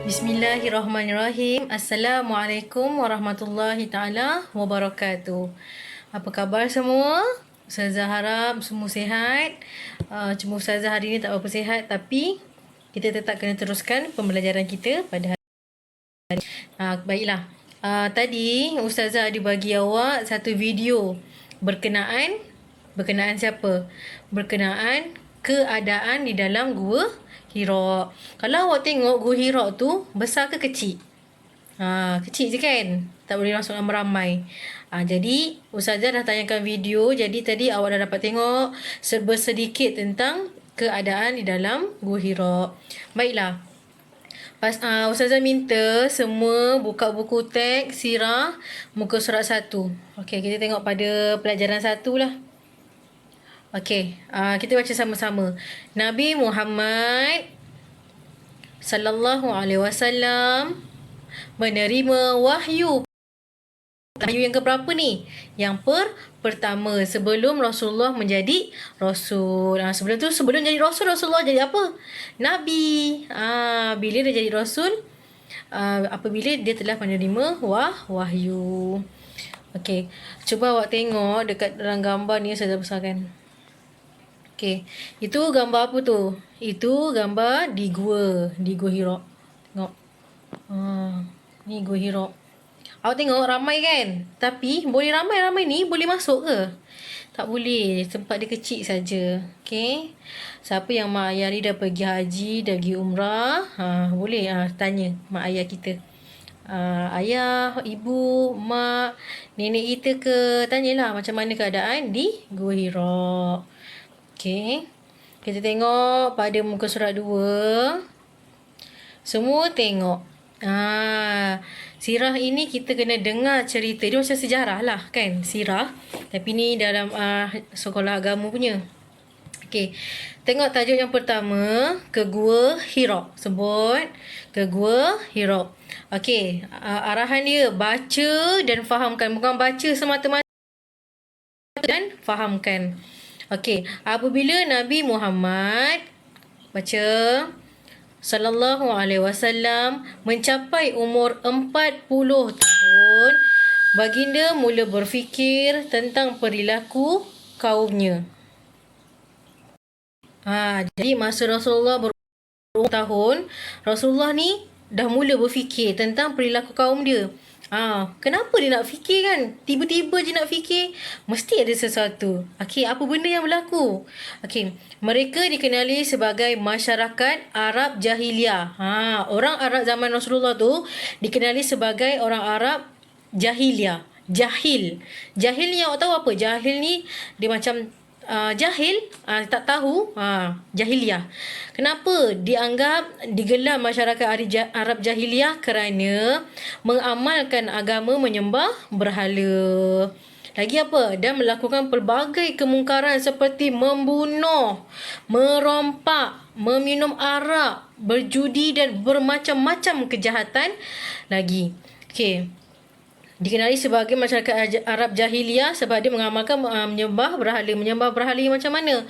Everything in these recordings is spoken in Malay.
Bismillahirrahmanirrahim. Assalamualaikum warahmatullahi taala wabarakatuh. Apa khabar semua? Ustazah harap semua sihat. Cuma Ustazah hari ni tak berapa sihat, tapi kita tetap kena teruskan pembelajaran kita pada hari. Baiklah. Tadi Ustazah ada bagi awak satu video berkenaan siapa? Berkenaan keadaan di dalam Gua Hira. Kalau awak tengok Gua Hira tu besar ke kecil? Kecil je kan? Tak boleh masuk ramai-ramai. Jadi Ustazah dah tayangkan video. Jadi tadi awak dah dapat tengok sedikit tentang keadaan di dalam Gua Hira. Baiklah. Ustazah minta semua buka buku teks sirah muka surat 1. Okey, kita tengok pada pelajaran 1 lah. Okey, kita baca sama-sama. Nabi Muhammad sallallahu alaihi wasallam menerima wahyu. Wahyu yang keberapa ni? Yang pertama, sebelum Rasulullah menjadi Rasul. Sebelum jadi Rasul, Rasulullah jadi apa? Nabi. Bila dia jadi Rasul, apabila dia telah menerima wahyu. Okey, cuba awak tengok dekat dalam gambar ni, saya dah besarkan. Okey, itu gambar apa tu? Itu gambar di Gua Hira. Tengok. Ni Gua Hira. Awak tengok ramai kan? Tapi boleh ramai-ramai ni boleh masuk ke? Tak boleh. Tempat dia kecil saja. Okey. Siapa yang mak ayah ni dah pergi haji, dah pergi umrah, boleh tanya mak ayah kita. Ayah, ibu, mak, nenek kita ke, tanyalah macam mana keadaan di Gua Hira. Okey. Kita tengok pada muka surat 2. Semua tengok. Sirah ini kita kena dengar cerita. Dia macam sejarah lah kan, sirah. Tapi ni dalam sekolah agama punya. Okey. Tengok tajuk yang pertama, ke Gua Hira. Sebut ke Gua Hira. Okey, arahan dia baca dan fahamkan. Bukan baca semata-mata dan fahamkan. Okey, apabila Nabi Muhammad baca sallallahu alaihi wasallam mencapai umur 40 tahun, baginda mula berfikir tentang perilaku kaumnya. Jadi masa Rasulullah berumur tahun, Rasulullah ni dah mula berfikir tentang perilaku kaum dia. Kenapa dia nak fikir kan? Tiba-tiba je nak fikir. Mesti ada sesuatu. Okey, apa benda yang berlaku? Okey, mereka dikenali sebagai masyarakat Arab Jahiliyah. Orang Arab zaman Rasulullah tu dikenali sebagai orang Arab Jahiliyah. Jahil ni awak tahu apa? Jahil ni dia macam jahil, tak tahu, jahiliyah. Kenapa digelar masyarakat Arab Jahiliyah? Kerana mengamalkan agama menyembah berhala. Lagi apa? Dan melakukan pelbagai kemungkaran seperti membunuh, merompak, meminum arak, berjudi dan bermacam-macam kejahatan lagi. Okey. Dikenali sebagai masyarakat Arab Jahiliyah sebab dia mengamalkan menyembah berhala. Menyembah berhala macam mana?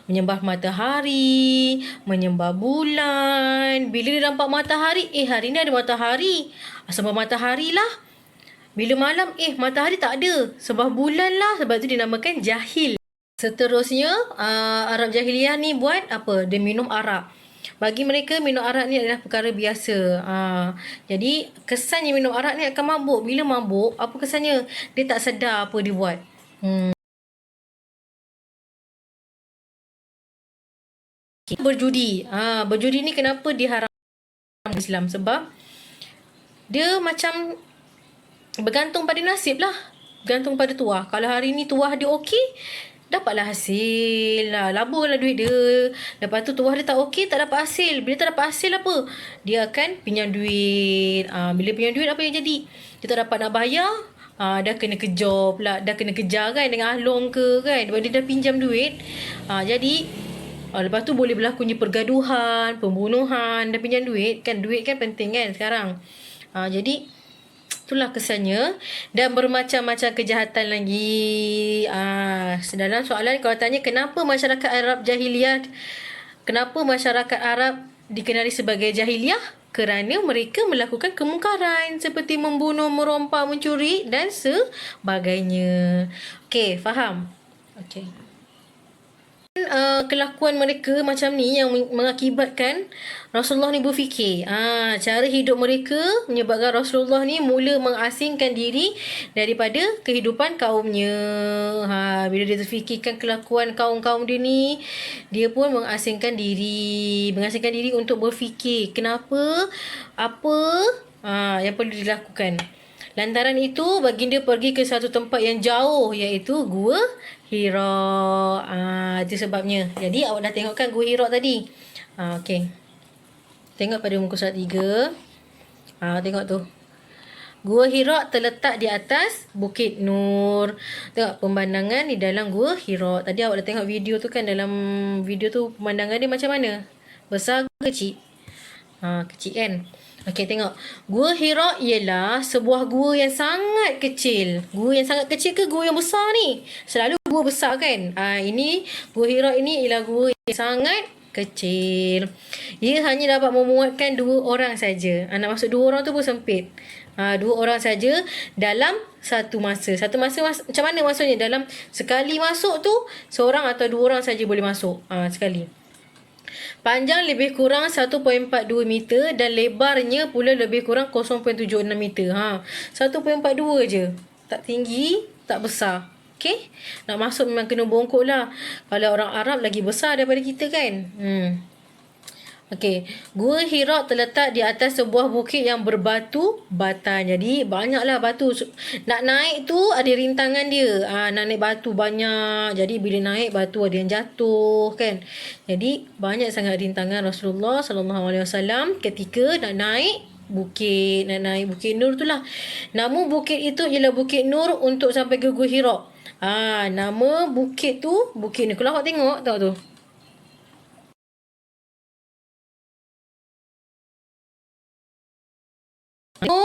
Menyembah matahari, menyembah bulan. Bila dia nampak matahari, hari ni ada matahari. Sebab matahari lah. Bila malam, matahari tak ada. Sebab bulan lah. Sebab tu dinamakan jahil. Seterusnya, Arab Jahiliyah ni buat apa? Dia minum arak. Bagi mereka, minum arak ni adalah perkara biasa. Jadi, kesannya minum arak ni akan mabuk. Bila mabuk, apa kesannya? Dia tak sedar apa dia buat. Berjudi. Berjudi ni kenapa diharamkan Islam? Sebab dia macam bergantung pada nasib lah. Bergantung pada tuah. Kalau hari ni tuah dia okey, dapatlah hasil lah. Laburlah duit dia. Lepas tu tuah dia tak okey, tak dapat hasil. Bila tak dapat hasil apa? Dia akan pinjam duit. Bila pinjam duit apa yang jadi? Dia tak dapat nak bayar. Dah kena kejar pula. Dah kena kejar kan dengan ahlong ke kan. Sebab dia dah pinjam duit. Jadi lepas tu boleh berlakunya pergaduhan, pembunuhan. Dah pinjam duit kan. Duit kan penting kan sekarang. Jadi itulah kesannya. Dan bermacam-macam kejahatan lagi. Dalam soalan kalau tanya kenapa masyarakat Arab Jahiliyah, kenapa masyarakat Arab dikenali sebagai jahiliyah? kerana mereka melakukan kemungkaran seperti membunuh, merompak, mencuri dan sebagainya. Okey, faham? Okey. Kelakuan mereka macam ni yang mengakibatkan Rasulullah ni berfikir. Cara hidup mereka menyebabkan Rasulullah ni mula mengasingkan diri daripada kehidupan kaumnya. Bila dia terfikirkan kelakuan kaum-kaum dia ni, dia pun mengasingkan diri. Mengasingkan diri untuk berfikir kenapa, apa yang perlu dilakukan. Lantaran itu, baginda pergi ke satu tempat yang jauh, iaitu Gua Hira. Itu sebabnya. Jadi, awak dah tengok kan Gua Hira tadi? Okey. Tengok pada muka surat 3. Tengok tu. Gua Hira terletak di atas Bukit Nur. Tengok pemandangan di dalam Gua Hira. Tadi awak dah tengok video tu kan? Dalam video tu, pemandangan dia macam mana? Besar ke kecil? Kecil kan? Okey, tengok. Gua Hira ialah sebuah gua yang sangat kecil. Gua yang sangat kecil ke gua yang besar ni? Selalu gua besar kan? Ini Gua Hira ini ialah gua yang sangat kecil. Ia hanya dapat memuatkan 2 orang saja. Nak masuk 2 orang tu pun sempit. 2 orang saja dalam satu masa. Satu masa macam mana maksudnya? Dalam sekali masuk tu, seorang atau 2 orang saja boleh masuk. Sekali. Panjang lebih kurang 1.42 meter dan lebarnya pula lebih kurang 0.76 meter. 1.42 je. Tak tinggi, tak besar. Okey? Nak masuk memang kena bongkok lah. Kalau orang Arab lagi besar daripada kita kan? Okey. Gua Hira terletak di atas sebuah bukit yang berbatu batan. Jadi, banyaklah batu. Nak naik tu ada rintangan dia. Nak naik batu banyak. Jadi, bila naik batu ada yang jatuh kan. Jadi, banyak sangat rintangan Rasulullah SAW ketika nak naik bukit. Nak naik Bukit Nur tu lah. Nama bukit itu ialah Bukit Nur untuk sampai ke Gua Hira. Nama bukit tu Bukit Nur. Kalau awak tengok, tahu tu.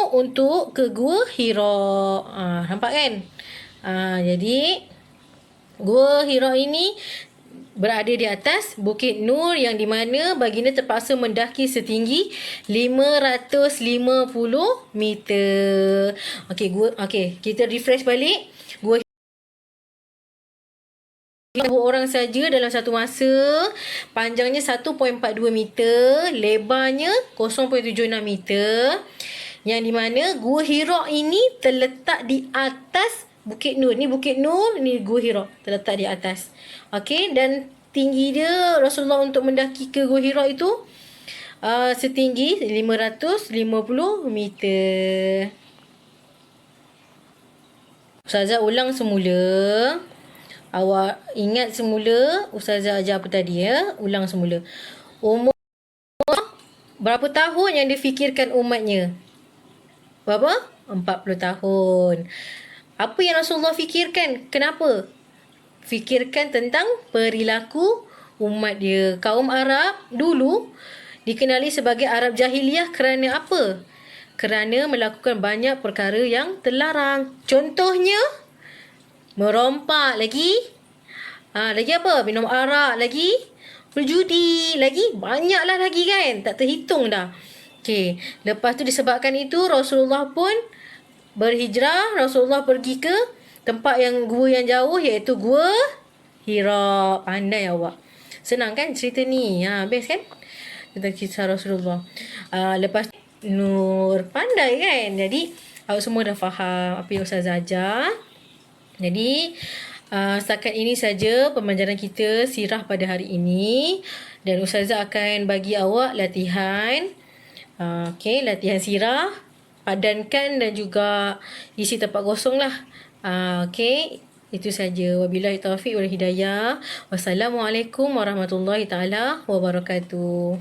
Untuk ke Gua Hira. Nampak kan? Jadi Gua Hira ini berada di atas Bukit Nur yang di mana baginda terpaksa mendaki setinggi 550 meter. Okey, kita refresh balik. Gua 2 orang saja dalam satu masa. Panjangnya 1.42 meter, lebarnya 0.76 meter. Yang di mana Gua Hira ini terletak di atas Bukit Nur. Ni Bukit Nur, ni Gua Hira terletak di atas. Okey, dan tinggi dia Rasulullah untuk mendaki ke Gua Hira itu setinggi 550 meter. Ustazah ulang semula. Awak ingat semula Ustazah ajar apa tadi ya? Ulang semula. Umur berapa tahun yang difikirkan umatnya? Berapa? 40 tahun. Apa yang Rasulullah fikirkan? Kenapa? Fikirkan tentang perilaku umat dia. Kaum Arab dulu dikenali sebagai Arab Jahiliyah kerana apa? Kerana melakukan banyak perkara yang terlarang. Contohnya, merompak lagi. Lagi apa? Minum arak lagi. Berjudi lagi. Banyaklah lagi kan? Tak terhitung dah. Okey, lepas tu disebabkan itu Rasulullah pun berhijrah. Rasulullah pergi ke tempat yang gua yang jauh iaitu Gua Hira. Pandai awak. Senang kan cerita ni? Best kan? Tentang kisah Rasulullah. Lepas Nur. Pandai kan? Jadi awak semua dah faham apa yang Ustazah ajar. Jadi setakat ini saja pembelajaran kita sirah pada hari ini. Dan Ustazah akan bagi awak latihan. Okey, latihan sirah, padankan dan juga isi tempat kosong lah. Okey, itu saja. Wabillahi taufiq wal hidayah. Wassalamualaikum warahmatullahi taala wabarakatuh.